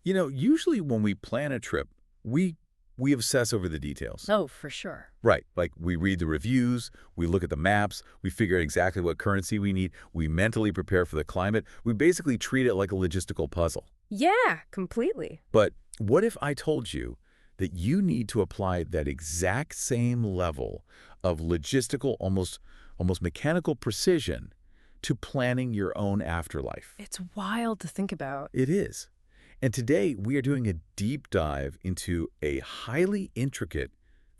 Usually when we plan a trip, we obsess over the details. Oh, for sure. Right. Like we read the reviews, we look at the maps, we figure out exactly what currency we need, we mentally prepare for the climate. We basically treat it like a logistical puzzle. Yeah, completely. But what if I told you that you need to apply that exact same level of logistical, almost mechanical precision to planning your own afterlife? It's wild to think about. It is. And today we are doing a deep dive into a highly intricate,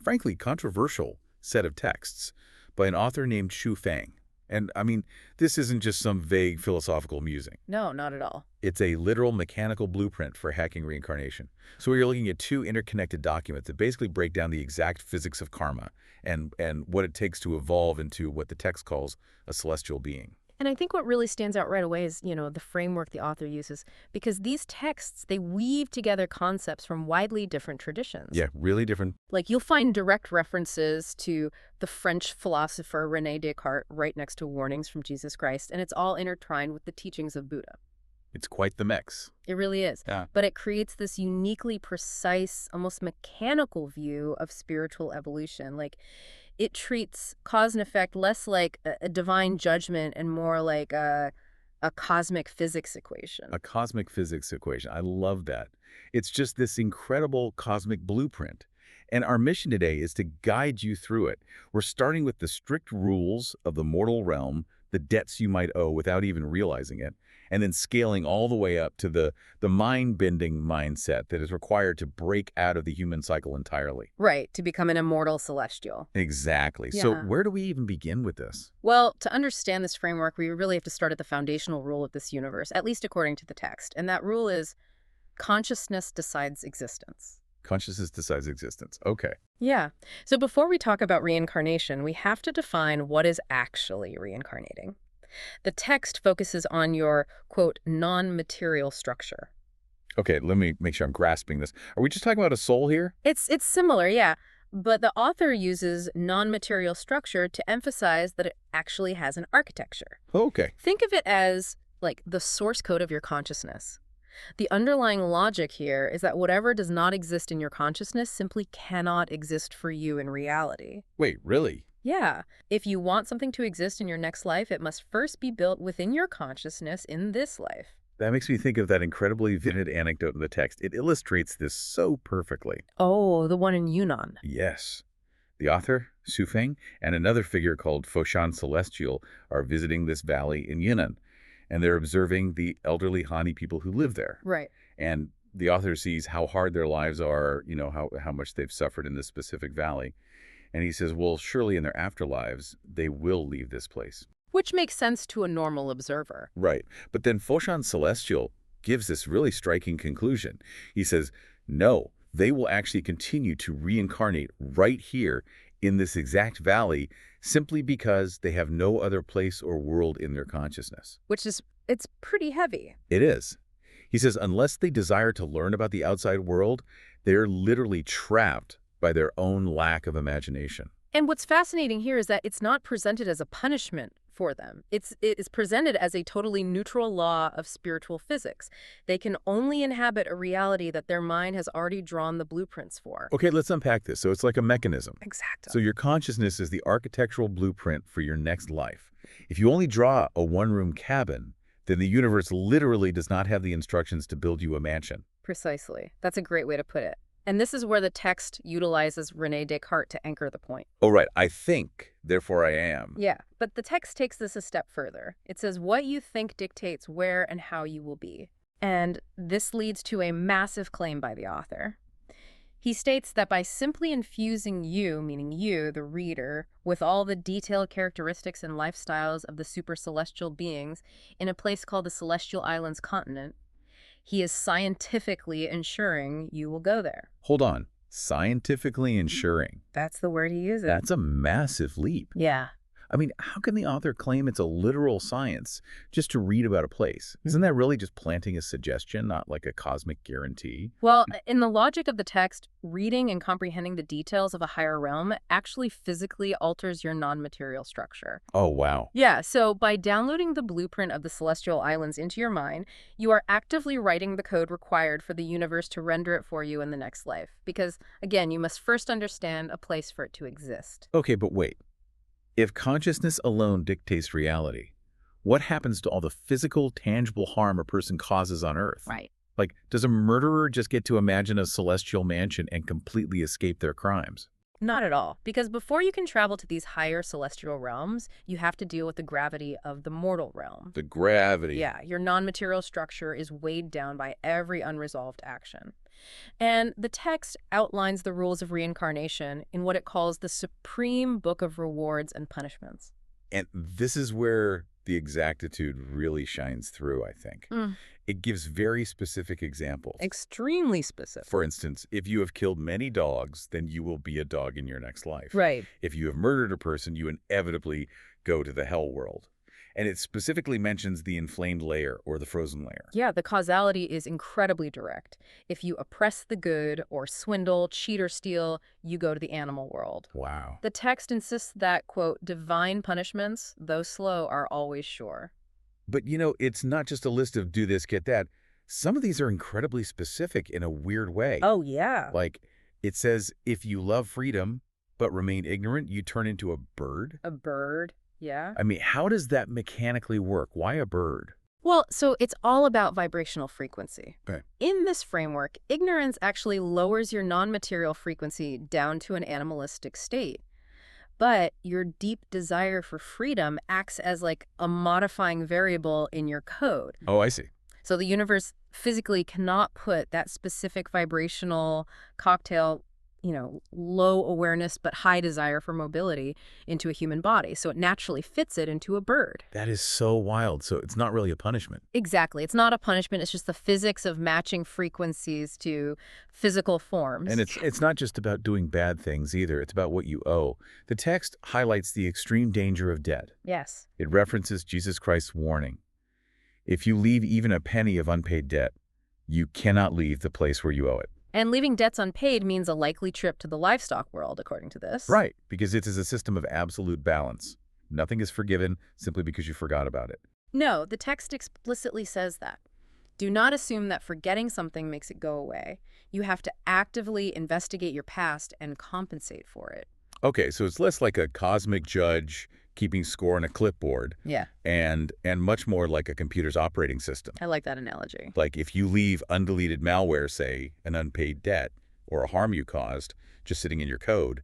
frankly controversial set of texts by an author named Xu Feng. And I mean, this isn't just some vague philosophical musing. No, not at all. It's a literal mechanical blueprint for hacking reincarnation. So we're looking at two interconnected documents that basically break down the exact physics of karma and what it takes to evolve into what the text calls a celestial being. And I think what really stands out right away is, the framework the author uses, because these texts, they weave together concepts from widely different traditions. Yeah, really different. Like you'll find direct references to the French philosopher René Descartes right next to warnings from Jesus Christ, and it's all intertwined with the teachings of Buddha. It's quite the mix. It really is. Yeah. But it creates this uniquely precise, almost mechanical view of spiritual evolution. Like, it treats cause and effect less like a divine judgment and more like a cosmic physics equation. A cosmic physics equation. I love that. It's just this incredible cosmic blueprint. And our mission today is to guide you through it. We're starting with the strict rules of the mortal realm, the debts you might owe without even realizing it, and then scaling all the way up to the mind-bending mindset that is required to break out of the human cycle entirely. Right, to become an immortal celestial. Exactly. Yeah. So where do we even begin with this? Well, to understand this framework, we really have to start at the foundational rule of this universe, at least according to the text. And that rule is consciousness decides existence. Consciousness decides existence. Okay. Yeah. So before we talk about reincarnation, we have to define what is actually reincarnating. The text focuses on your, quote, non-material structure. Okay, let me make sure I'm grasping this. Are we just talking about a soul here? It's similar, yeah. But the author uses non-material structure to emphasize that it actually has an architecture. Okay. Think of it as, like, the source code of your consciousness. The underlying logic here is that whatever does not exist in your consciousness simply cannot exist for you in reality. Wait, really? Yeah. If you want something to exist in your next life, it must first be built within your consciousness in this life. That makes me think of that incredibly vivid anecdote in the text. It illustrates this so perfectly. Oh, the one in Yunnan. Yes. The author, Xu Feng, and another figure called Foshan Celestial are visiting this valley in Yunnan, and they're observing the elderly Hani people who live there. Right. And the author sees how hard their lives are, how much they've suffered in this specific valley. And he says, well, surely in their afterlives, they will leave this place. Which makes sense to a normal observer. Right. But then Foshan Celestial gives this really striking conclusion. He says, no, they will actually continue to reincarnate right here in this exact valley simply because they have no other place or world in their consciousness. It's pretty heavy. It is. He says, unless they desire to learn about the outside world, they're literally trapped by their own lack of imagination. And what's fascinating here is that it's not presented as a punishment for them. It is presented as a totally neutral law of spiritual physics. They can only inhabit a reality that their mind has already drawn the blueprints for. Okay, let's unpack this. So it's like a mechanism. Exactly. So your consciousness is the architectural blueprint for your next life. If you only draw a one-room cabin, then the universe literally does not have the instructions to build you a mansion. Precisely. That's a great way to put it. And this is where the text utilizes René Descartes to anchor the point. Oh, right. I think, therefore I am. Yeah, but the text takes this a step further. It says what you think dictates where and how you will be. And this leads to a massive claim by the author. He states that by simply infusing you, meaning you, the reader, with all the detailed characteristics and lifestyles of the super-celestial beings in a place called the Celestial Islands continent, he is scientifically ensuring you will go there. Hold on. Scientifically ensuring. That's the word he uses. That's a massive leap. Yeah. I mean, how can the author claim it's a literal science just to read about a place? Isn't that really just planting a suggestion, not like a cosmic guarantee? Well, in the logic of the text, reading and comprehending the details of a higher realm actually physically alters your non-material structure. Oh, wow. Yeah, so by downloading the blueprint of the celestial islands into your mind, you are actively writing the code required for the universe to render it for you in the next life. Because, again, you must first understand a place for it to exist. Okay, but wait. If consciousness alone dictates reality, what happens to all the physical, tangible harm a person causes on Earth? Right. Like, does a murderer just get to imagine a celestial mansion and completely escape their crimes? Not at all. Because before you can travel to these higher celestial realms, you have to deal with the gravity of the mortal realm. The gravity. Yeah, your non-material structure is weighed down by every unresolved action. And the text outlines the rules of reincarnation in what it calls the supreme book of rewards and punishments. And this is where the exactitude really shines through, I think. It gives very specific examples. Extremely specific. For instance, if you have killed many dogs, then you will be a dog in your next life. Right. If you have murdered a person, you inevitably go to the hell world. And it specifically mentions the inflamed layer or the frozen layer. Yeah, the causality is incredibly direct. If you oppress the good or swindle, cheat, or steal, you go to the animal world. Wow. The text insists that, quote, divine punishments, though slow, are always sure. But, you know, it's not just a list of do this, get that. Some of these are incredibly specific in a weird way. Oh, yeah. Like, it says, if you love freedom but remain ignorant, you turn into a bird? A bird, yeah. I mean, how does that mechanically work? Why a bird? Well, so it's all about vibrational frequency. Okay. In this framework, ignorance actually lowers your non-material frequency down to an animalistic state. But your deep desire for freedom acts as like a modifying variable in your code. Oh, I see. So the universe physically cannot put that specific vibrational cocktail, low awareness but high desire for mobility into a human body. So it naturally fits it into a bird. That is so wild. So it's not really a punishment. Exactly. It's not a punishment. It's just the physics of matching frequencies to physical forms. And it's not just about doing bad things either. It's about what you owe. The text highlights the extreme danger of debt. Yes. It references Jesus Christ's warning. If you leave even a penny of unpaid debt, you cannot leave the place where you owe it. And leaving debts unpaid means a likely trip to the livestock world, according to this. Right, because it is a system of absolute balance. Nothing is forgiven simply because you forgot about it. No, the text explicitly says that. Do not assume that forgetting something makes it go away. You have to actively investigate your past and compensate for it. Okay, so it's less like a cosmic judge keeping score on a clipboard. Yeah. And much more like a computer's operating system. I like that analogy. Like if you leave undeleted malware, say, an unpaid debt, or a harm you caused, just sitting in your code,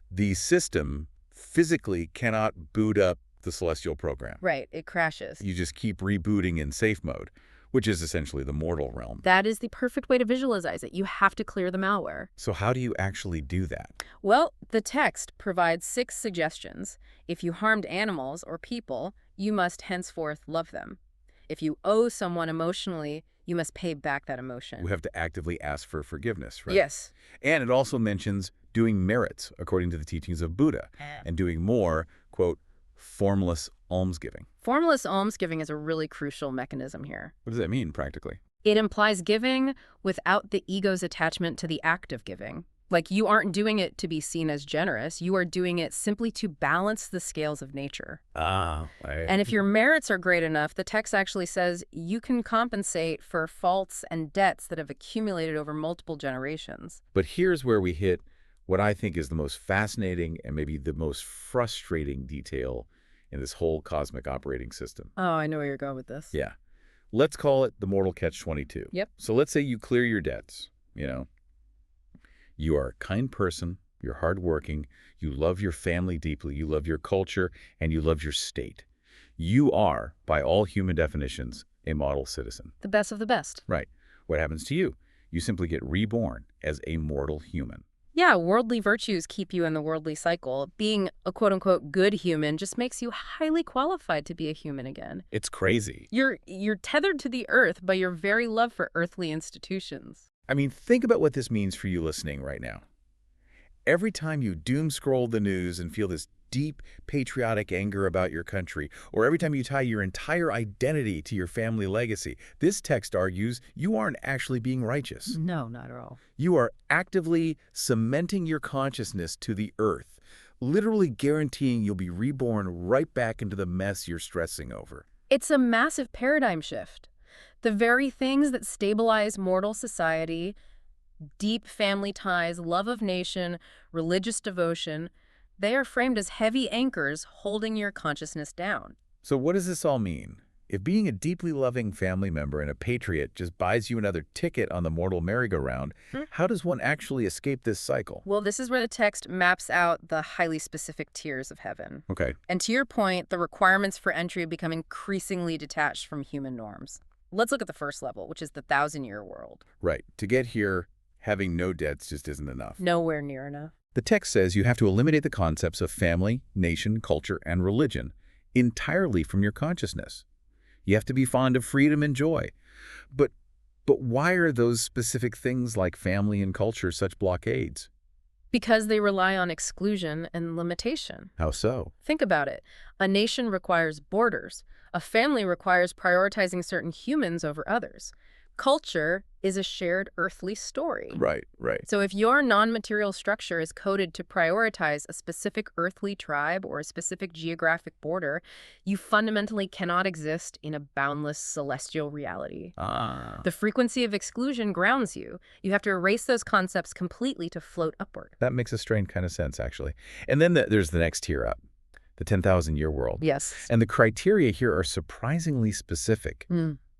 the system physically cannot boot up the celestial program. Right, it crashes. You just keep rebooting in safe mode, which is essentially the mortal realm. That is the perfect way to visualize it. You have to clear the malware. So how do you actually do that? Well, the text provides 6 suggestions. If you harmed animals or people, you must henceforth love them. If you owe someone emotionally, you must pay back that emotion. We have to actively ask for forgiveness, right? Yes. And it also mentions doing merits, according to the teachings of Buddha, and doing more, quote, formless almsgiving. Formless almsgiving is a really crucial mechanism here. What does that mean, practically? It implies giving without the ego's attachment to the act of giving. Like, you aren't doing it to be seen as generous. You are doing it simply to balance the scales of nature. And if your merits are great enough, the text actually says you can compensate for faults and debts that have accumulated over multiple generations. But here's where we hit what I think is the most fascinating and maybe the most frustrating detail in this whole cosmic operating system. Oh, I know where you're going with this. Yeah. Let's call it the mortal catch-22. Yep. So let's say you clear your debts, You are a kind person, you're hardworking, you love your family deeply, you love your culture, and you love your state. You are, by all human definitions, a model citizen. The best of the best. Right. What happens to you? You simply get reborn as a mortal human. Yeah, worldly virtues keep you in the worldly cycle. Being a quote-unquote good human just makes you highly qualified to be a human again. It's crazy. You're tethered to the earth by your very love for earthly institutions. I mean, think about what this means for you listening right now. Every time you doom scroll the news and feel this deep patriotic anger about your country, or every time you tie your entire identity to your family legacy, this text argues you aren't actually being righteous. No, not at all. You are actively cementing your consciousness to the earth, literally guaranteeing you'll be reborn right back into the mess you're stressing over. It's a massive paradigm shift. The very things that stabilize mortal society, deep family ties, love of nation, religious devotion, they are framed as heavy anchors holding your consciousness down. So what does this all mean? If being a deeply loving family member and a patriot just buys you another ticket on the mortal merry-go-round, how does one actually escape this cycle? Well, this is where the text maps out the highly specific tiers of heaven. Okay. And to your point, the requirements for entry become increasingly detached from human norms. Let's look at the first level, which is the 1,000-year world. Right. To get here, having no debts just isn't enough. Nowhere near enough. The text says you have to eliminate the concepts of family, nation, culture, and religion entirely from your consciousness. You have to be fond of freedom and joy. But why are those specific things like family and culture such blockades? Because they rely on exclusion and limitation. How so? Think about it. A nation requires borders. A family requires prioritizing certain humans over others. Culture is a shared earthly story. Right. So if your non-material structure is coded to prioritize a specific earthly tribe or a specific geographic border, you fundamentally cannot exist in a boundless celestial reality. The frequency of exclusion grounds you. You have to erase those concepts completely to float upward. That makes a strange kind of sense, actually. And then there's the next tier up, the 10,000-year world. Yes. And the criteria here are surprisingly specific.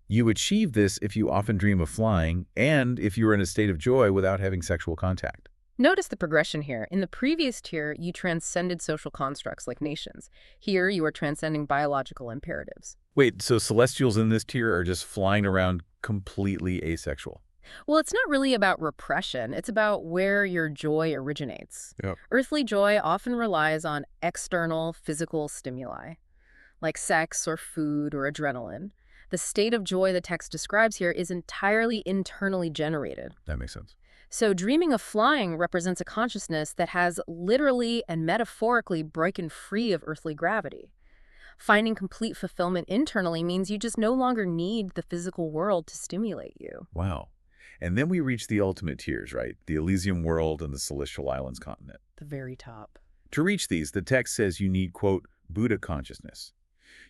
You achieve this if you often dream of flying and if you are in a state of joy without having sexual contact. Notice the progression here. In the previous tier, you transcended social constructs like nations. Here, you are transcending biological imperatives. Wait, so celestials in this tier are just flying around completely asexual? Well, it's not really about repression. It's about where your joy originates. Yep. Earthly joy often relies on external physical stimuli, like sex or food or adrenaline. The state of joy the text describes here is entirely internally generated. That makes sense. So dreaming of flying represents a consciousness that has literally and metaphorically broken free of earthly gravity. Finding complete fulfillment internally means you just no longer need the physical world to stimulate you. Wow. And then we reach the ultimate tiers, right? The Elysium world and the Celestial Islands continent. The very top. To reach these, the text says you need, quote, Buddha consciousness.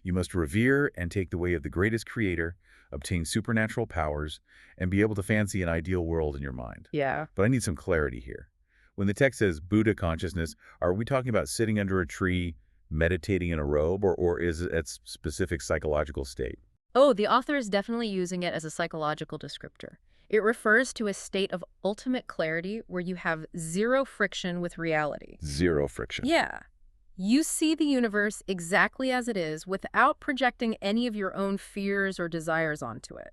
You must revere and take the way of the greatest creator, obtain supernatural powers, and be able to fancy an ideal world in your mind. Yeah. But I need some clarity here. When the text says Buddha consciousness, are we talking about sitting under a tree, meditating in a robe, or is it a specific psychological state? Oh, the author is definitely using it as a psychological descriptor. It refers to a state of ultimate clarity where you have zero friction with reality. Zero friction. Yeah. You see the universe exactly as it is without projecting any of your own fears or desires onto it.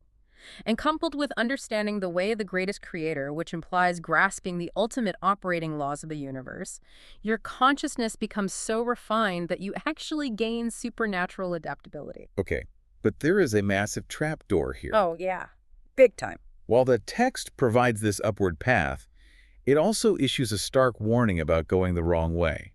And coupled with understanding the way of the greatest creator, which implies grasping the ultimate operating laws of the universe, your consciousness becomes so refined that you actually gain supernatural adaptability. Okay, but there is a massive trapdoor here. Oh, yeah. Big time. While the text provides this upward path, it also issues a stark warning about going the wrong way.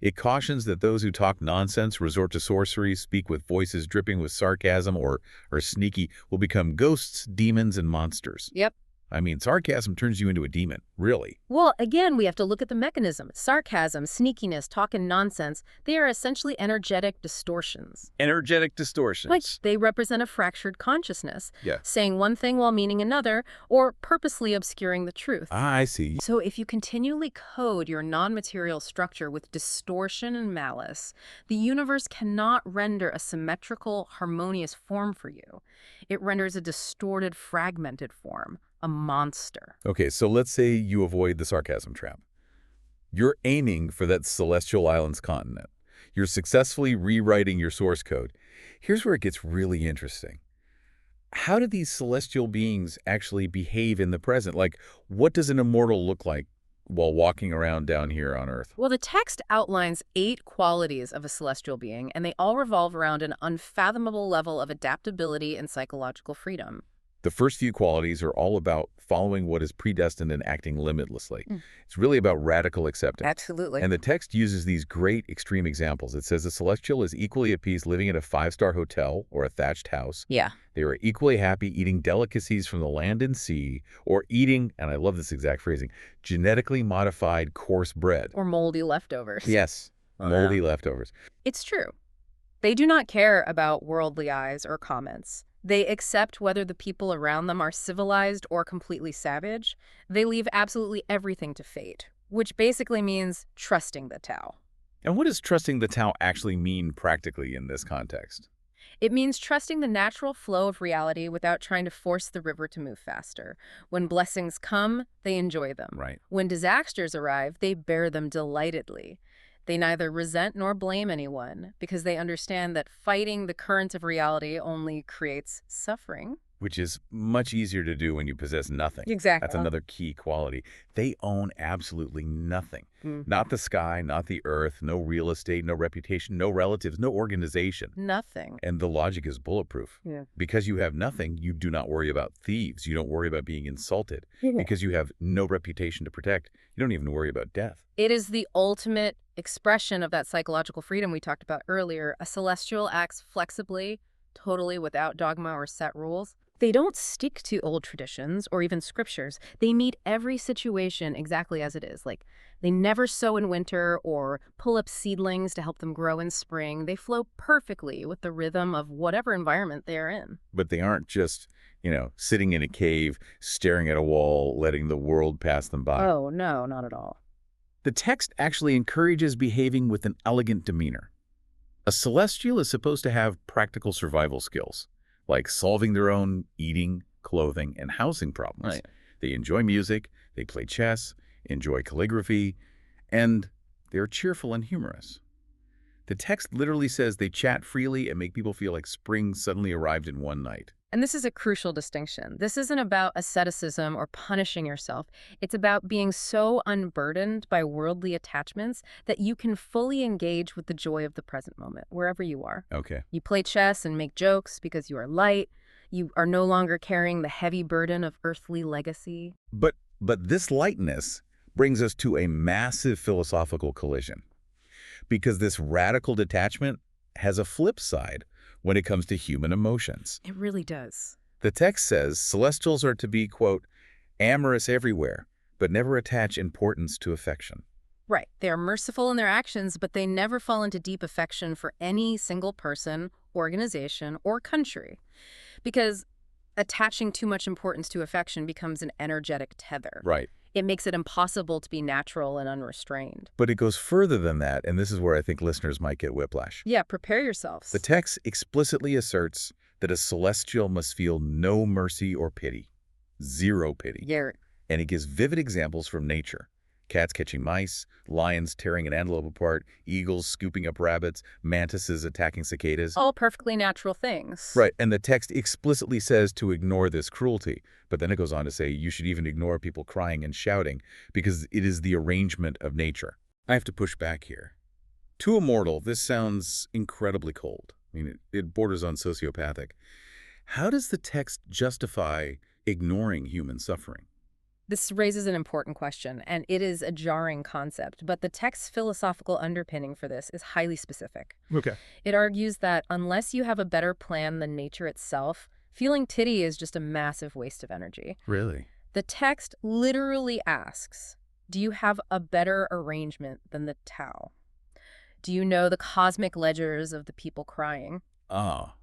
It cautions that those who talk nonsense, resort to sorcery, speak with voices dripping with sarcasm, or are sneaky will become ghosts, demons, and monsters. Yep. I mean, sarcasm turns you into a demon, really. Well, again, we have to look at the mechanism. Sarcasm, sneakiness, talking nonsense, they are essentially energetic distortions. Energetic distortions. Like, they represent a fractured consciousness, Yeah. saying one thing while meaning another, or purposely obscuring the truth. Ah, I see. So if you continually code your non-material structure with distortion and malice, the universe cannot render a symmetrical, harmonious form for you. It renders a distorted, fragmented form. A monster. Okay, so let's say you avoid the sarcasm trap. You're aiming for that Celestial Islands continent. You're successfully rewriting your source code. Here's where it gets really interesting. How do these celestial beings actually behave in the present? Like, what does an immortal look like while walking around down here on Earth? Well, the text outlines 8 qualities of a celestial being, and they all revolve around an unfathomable level of adaptability and psychological freedom. The first few qualities are all about following what is predestined and acting limitlessly. It's really about radical acceptance. Absolutely. And the text uses these great extreme examples. It says the celestial is equally at peace living in a 5-star hotel or a thatched house. Yeah. They are equally happy eating delicacies from the land and sea, or eating, and I love this exact phrasing, genetically modified coarse bread. Or moldy leftovers. Yes, moldy leftovers. It's true. They do not care about worldly eyes or comments. They accept whether the people around them are civilized or completely savage. They leave absolutely everything to fate, which basically means trusting the Tao. And what does trusting the Tao actually mean practically in this context? It means trusting the natural flow of reality without trying to force the river to move faster. When blessings come, they enjoy them. Right. When disasters arrive, they bear them delightedly. They neither resent nor blame anyone because they understand that fighting the current of reality only creates suffering. Which is much easier to do when you possess nothing. Exactly. That's another key quality. They own absolutely nothing. Not the sky, not the earth, no real estate, no reputation, no relatives, no organization. Nothing. And the logic is bulletproof. Yeah. Because you have nothing, you do not worry about thieves. You don't worry about being insulted. Because you have no reputation to protect, you don't even worry about death. It is the ultimate expression of that psychological freedom we talked about earlier. A celestial acts flexibly, totally without dogma or set rules. They don't stick to old traditions or even scriptures. They meet every situation exactly as it is. Like, they never sow in winter or pull up seedlings to help them grow in spring. They flow perfectly with the rhythm of whatever environment they are in. But they aren't just, sitting in a cave, staring at a wall, letting the world pass them by. Oh, no, not at all. The text actually encourages behaving with an elegant demeanor. A celestial is supposed to have practical survival skills, like solving their own eating, clothing, and housing problems. Right. They enjoy music, they play chess, enjoy calligraphy, and they're cheerful and humorous. The text literally says they chat freely and make people feel like spring suddenly arrived in one night. And this is a crucial distinction. This isn't about asceticism or punishing yourself. It's about being so unburdened by worldly attachments that you can fully engage with the joy of the present moment, wherever you are. Okay. You play chess and make jokes because you are light. You are no longer carrying the heavy burden of earthly legacy. But this lightness brings us to a massive philosophical collision. Because this radical detachment has a flip side when it comes to human emotions. It really does. The text says celestials are to be, quote, amorous everywhere, but never attach importance to affection. Right. They are merciful in their actions, but they never fall into deep affection for any single person, organization, or country. Because attaching too much importance to affection becomes an energetic tether. Right. It makes it impossible to be natural and unrestrained. But it goes further than that, and this is where I think listeners might get whiplash. Yeah, prepare yourselves. The text explicitly asserts that a celestial must feel no mercy or pity. Zero pity. Yeah. And it gives vivid examples from nature. Cats catching mice, lions tearing an antelope apart, eagles scooping up rabbits, mantises attacking cicadas. All perfectly natural things. Right, and the text explicitly says to ignore this cruelty, but then it goes on to say you should even ignore people crying and shouting because it is the arrangement of nature. I have to push back here. To a mortal, this sounds incredibly cold. I mean, it borders on sociopathic. How does the text justify ignoring human suffering? This raises an important question, and it is a jarring concept, but the text's philosophical underpinning for this is highly specific. Okay. It argues that unless you have a better plan than nature itself, feeling pity is just a massive waste of energy. Really? The text literally asks, do you have a better arrangement than the Tao? Do you know the cosmic ledgers of the people crying? Ah,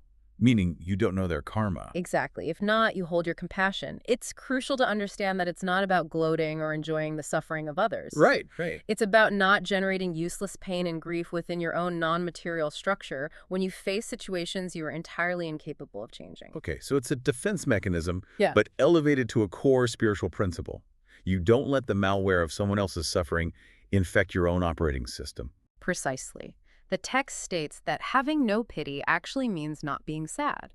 meaning you don't know their karma. Exactly. If not, you hold your compassion. It's crucial to understand that it's not about gloating or enjoying the suffering of others. Right. It's about not generating useless pain and grief within your own non-material structure when you face situations you are entirely incapable of changing. Okay, so it's a defense mechanism, Yeah. but elevated to a core spiritual principle. You don't let the malware of someone else's suffering infect your own operating system. Precisely. The text states that having no pity actually means not being sad.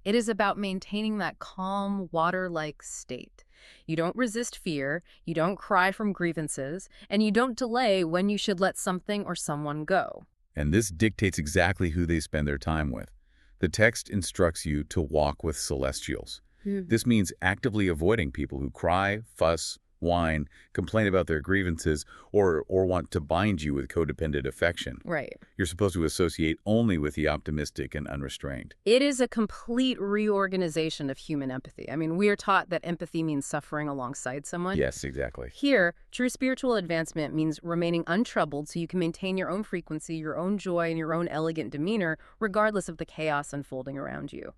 It is about maintaining that calm, water-like state. You don't resist fear, you don't cry from grievances, and you don't delay when you should let something or someone go. And this dictates exactly who they spend their time with. The text instructs you to walk with celestials, Hmm. This means actively avoiding people who cry, fuss, whine, complain about their grievances, or want to bind you with codependent affection. Right. You're supposed to associate only with the optimistic and unrestrained. It is a complete reorganization of human empathy. I mean, we are taught that empathy means suffering alongside someone. Yes, exactly. Here, true spiritual advancement means remaining untroubled so you can maintain your own frequency, your own joy, and your own elegant demeanor, regardless of the chaos unfolding around you.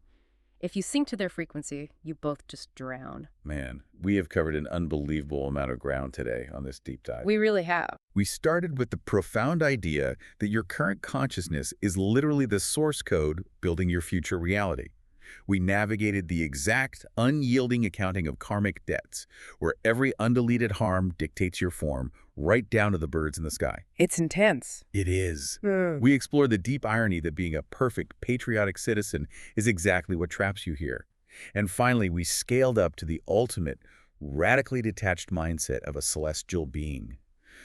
If you sink to their frequency, you both just drown. Man, we have covered an unbelievable amount of ground today on this deep dive. We really have. We started with the profound idea that your current consciousness is literally the source code building your future reality. We navigated the exact, unyielding accounting of karmic debts, where every undeleted harm dictates your form, right down to the birds in the sky. It's intense. It is. We explored the deep irony that being a perfect, patriotic citizen is exactly what traps you here. And finally, we scaled up to the ultimate, radically detached mindset of a celestial being.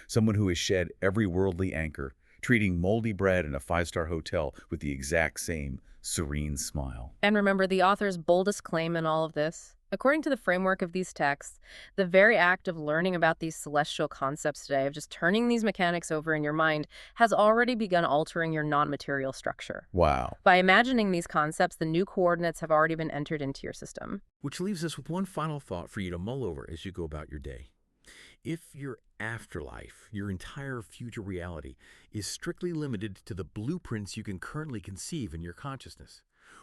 Someone who has shed every worldly anchor, treating moldy bread in a five-star hotel with the exact same serene smile. And remember the author's boldest claim in all of this? According to the framework of these texts, the very act of learning about these celestial concepts today, of just turning these mechanics over in your mind, has already begun altering your non-material structure. Wow. By imagining these concepts, the new coordinates have already been entered into your system. Which leaves us with one final thought for you to mull over as you go about your day. If your afterlife, your entire future reality, is strictly limited to the blueprints you can currently conceive in your consciousness,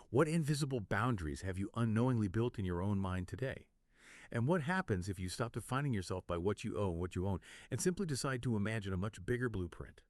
what invisible boundaries have you unknowingly built in your own mind today? And what happens if you stop defining yourself by what you own and simply decide to imagine a much bigger blueprint?